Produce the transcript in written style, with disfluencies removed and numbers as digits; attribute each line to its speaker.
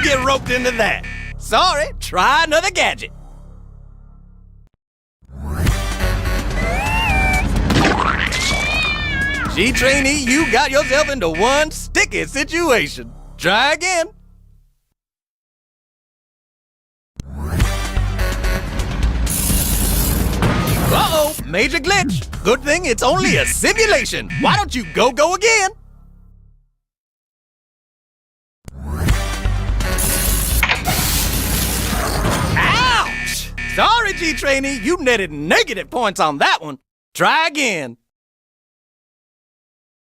Speaker 1: get roped into that. Sorry, try another gadget. G-Trainee, you got yourself into one sticky situation. Try again. Uh-oh, major glitch. Good thing it's only a simulation. Why don't you go again? Ouch! Sorry, G-Trainee, you netted negative points on that one. Try again.